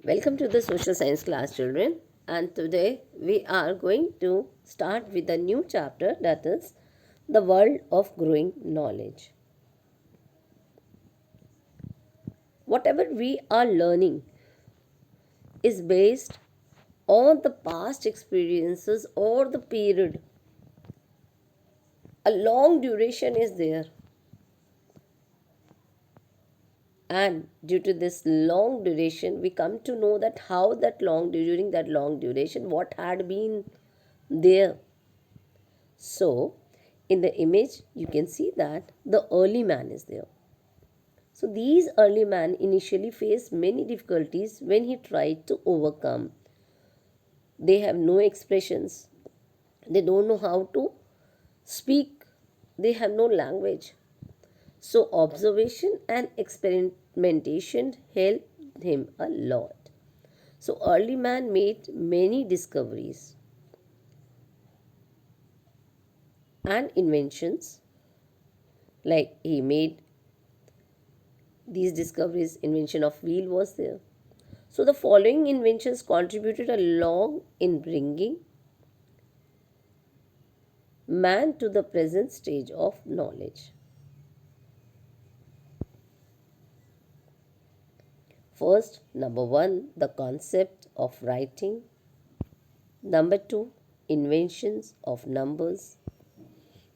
Welcome to the social science class, children. And today we are going to start with a new chapter, that is the world of growing knowledge. Whatever we are learning is based on the past experiences or the period. A long duration is there, and due to this long duration we come to know that how during that long duration what had been there. So, in the image, you can see that the early man is there. So, these early man initially faced many difficulties when he tried to overcome. They have no expressions, they don't know how to speak, they have no language. So, observation and experimentation helped him a lot. So, early man made many discoveries and inventions, like he made these discoveries. Invention of wheel was there. So the following inventions contributed a lot in bringing man to the present stage of knowledge. First, number 1, the concept of writing. Number 2, inventions of numbers.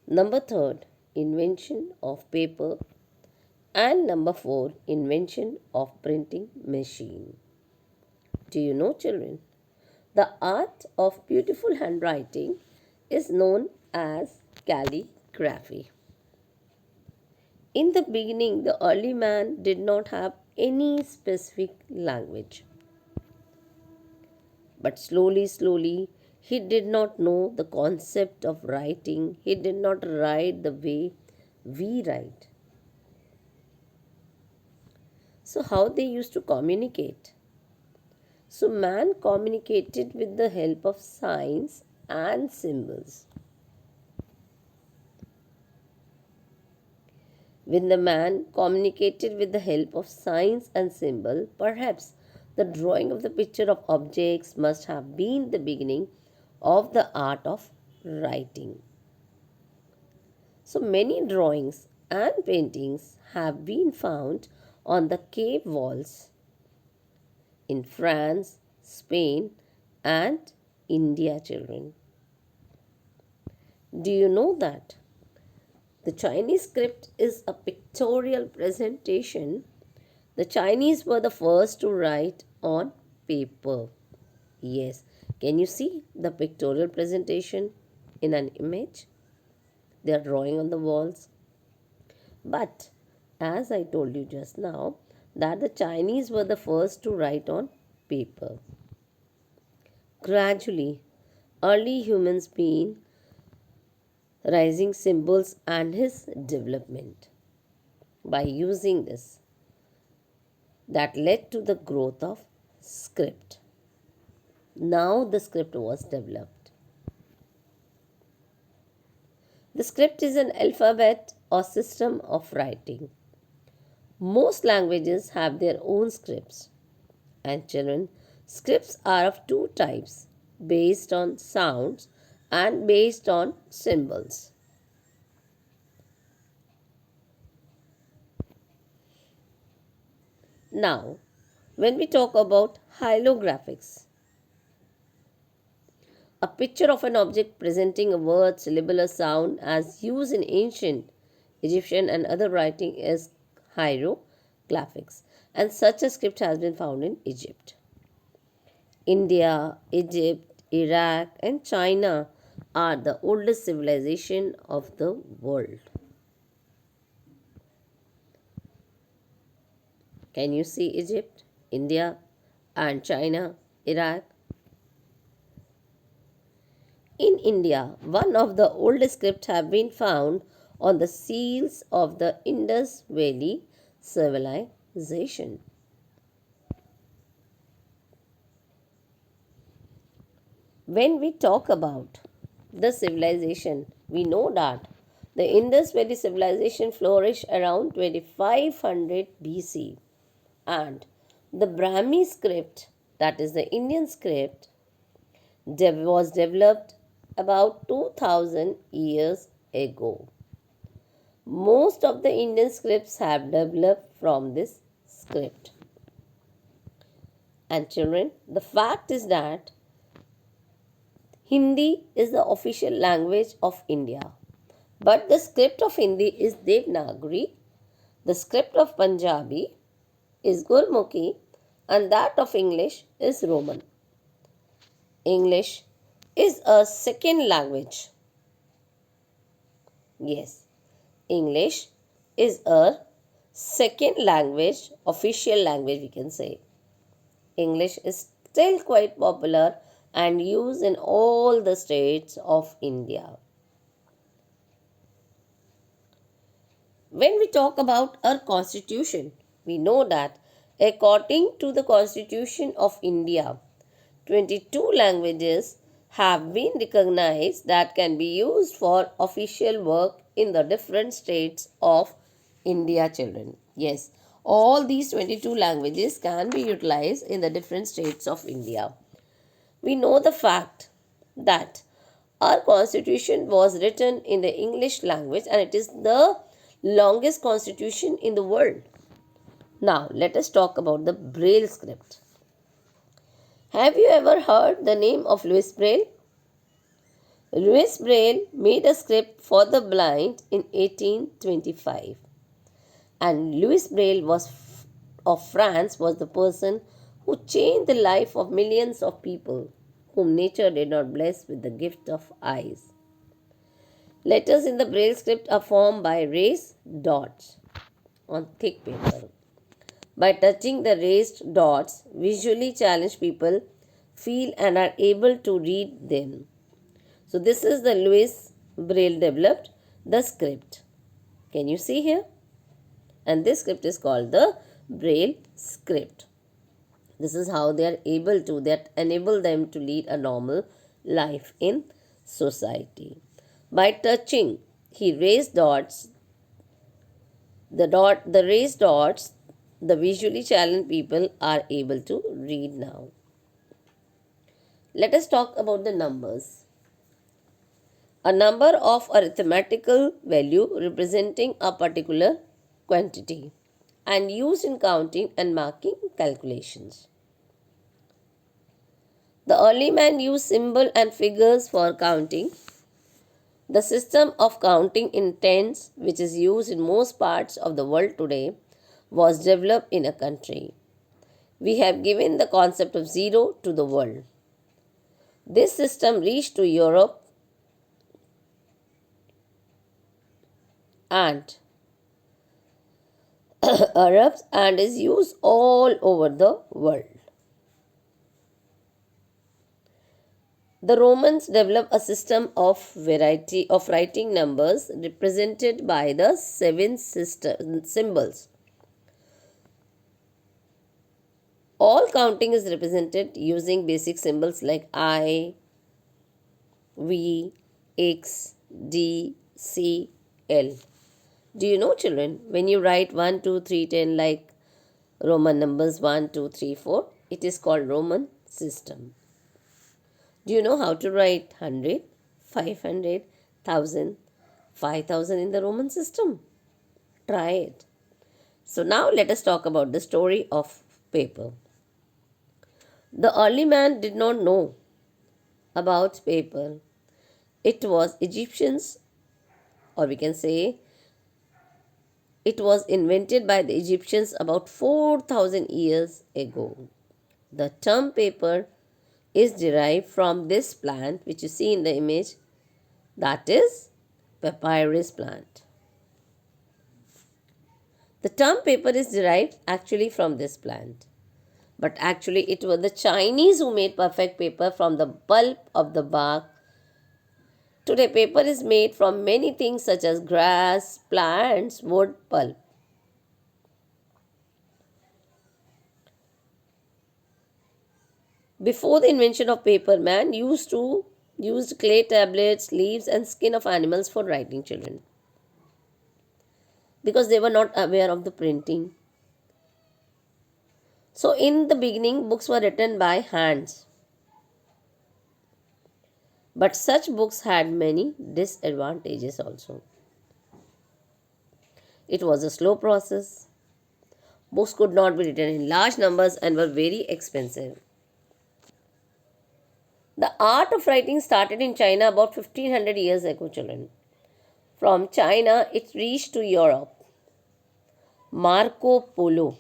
Number 3, invention of paper. And number 4, invention of printing machine. Do you know, children? The art of beautiful handwriting is known as calligraphy. In the beginning, the early man did not have any specific language. But slowly, he did not know the concept of writing. He did not write the way we write. So, how they used to communicate? So, man communicated with the help of signs and symbols. When the man communicated with the help of signs and symbol, perhaps the drawing of the picture of objects must have been the beginning of the art of writing. So many drawings and paintings have been found on the cave walls in France, Spain, and India, children. Do you know that? The Chinese script is a pictorial presentation. The Chinese were the first to write on paper. Yes, can you see the pictorial presentation in an image? They are drawing on the walls. But as I told you just now, that the Chinese were the first to write on paper. Gradually, early humans began rising symbols and his development. By using this, that led to the growth of script. Now the script was developed. The script is an alphabet or system of writing. Most languages have their own scripts. And children, scripts are of two types, based on sounds and based on symbols. Now, when we talk about hieroglyphics, a picture of an object presenting a word, syllable, or sound as used in ancient Egyptian and other writing is hieroglyphics, and such a script has been found in Egypt. India, Egypt, Iraq, and China are the oldest civilization of the world. Can you see Egypt, India, and China, Iraq? In India, one of the oldest scripts have been found on the seals of the Indus Valley civilization. When we talk about the civilization, we know that the Indus Valley civilization flourished around 2500 BC, and the Brahmi script that is the Indian script, was developed about 2000 years ago. Most of the Indian scripts have developed from this script. And children, the fact is that Hindi is the official language of India. But the script of Hindi is Devanagari, the script of Punjabi is Gurmukhi, and that of English is Roman. English is a second language. Yes, English is a second language, official language we can say. English is still quite popular and used in all the states of India. When we talk about our constitution, we know that according to the Constitution of India, 22 languages have been recognized that can be used for official work in the different states of India, children. Yes, all these 22 languages can be utilized in the different states of India. We know the fact that our constitution was written in the English language and it is the longest constitution in the world. Now, let us talk about the Braille script. Have you ever heard the name of Louis Braille? Louis Braille made a script for the blind in 1825. And Louis Braille of France was the person who changed the life of millions of people whom nature did not bless with the gift of eyes. Letters in the Braille script are formed by raised dots on thick paper. By touching the raised dots, visually challenged people feel and are able to read them. So this is the Louis Braille developed the script. Can you see here? And this script is called the Braille script. This is how they are able to, that enable them to lead a normal life in society. By touching, he raised dots. The raised dots, the visually challenged people are able to read now. Let us talk about the numbers. A number of arithmetical value representing a particular quantity and used in counting and marking calculations. The early man used symbol and figures for counting. The system of counting in tens, which is used in most parts of the world today, was developed in a country. We have given the concept of zero to the world. This system reached to Europe and Arabs and is used all over the world. The Romans developed a system of variety of writing numbers represented by the seven symbols. All counting is represented using basic symbols like I, V, X, D, C, L. Do you know, children, when you write 1, 2, 3, 10 like Roman numbers 1, 2, 3, 4, it is called Roman system. Do you know how to write 100, 500, 1000, 5000 in the Roman system? Try it. So now let us talk about the story of paper. The early man did not know about paper. It was Egyptians, or we can say it was invented by the Egyptians about 4000 years ago. The term paper is derived from this plant which you see in the image, that is papyrus plant. The term paper is derived actually from this plant, but actually it was the Chinese who made perfect paper from the pulp of the bark. Today paper is made from many things such as grass, plants, wood, pulp. Before the invention of paper, man used clay tablets, leaves and skin of animals for writing, children, because they were not aware of the printing. So in the beginning, books were written by hands, but such books had many disadvantages also. It was a slow process. Books could not be written in large numbers and were very expensive. The art of writing started in China about 1500 years ago, children. From China, it reached to Europe. Marco Polo,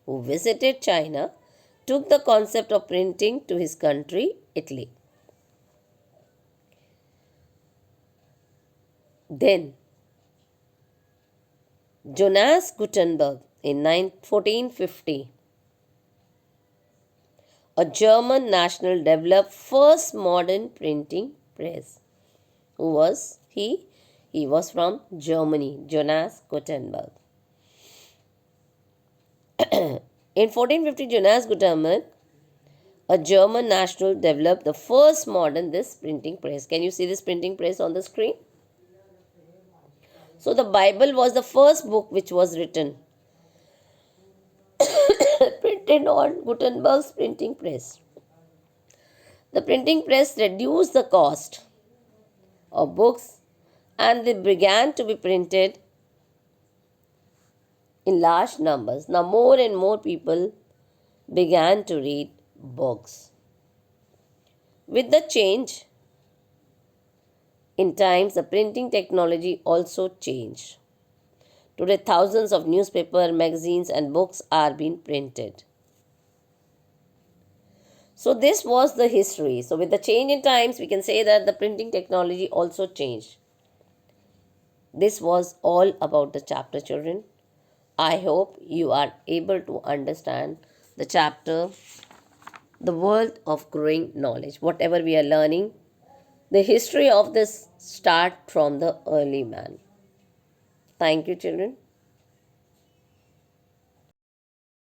who visited China, took the concept of printing to his country, Italy. Then, Jonas Gutenberg in 1450, a German national, developed first modern printing press. Who was he? He was from Germany, Jonas Gutenberg. In 1450, Jonas Gutenberg, a German national, developed the first modern this printing press. Can you see this printing press on the screen? So the Bible was the first book which was written, printed on Gutenberg's printing press. The printing press reduced the cost of books and they began to be printed in large numbers. Now more and more people began to read books. With the change in times, the printing technology also changed. Today, thousands of newspapers, magazines, and books are being printed. So, this was the history. So, with the change in times, we can say that the printing technology also changed. This was all about the chapter, children. I hope you are able to understand the chapter, the world of growing knowledge. Whatever we are learning, the history of this start from the early man. Thank you, children.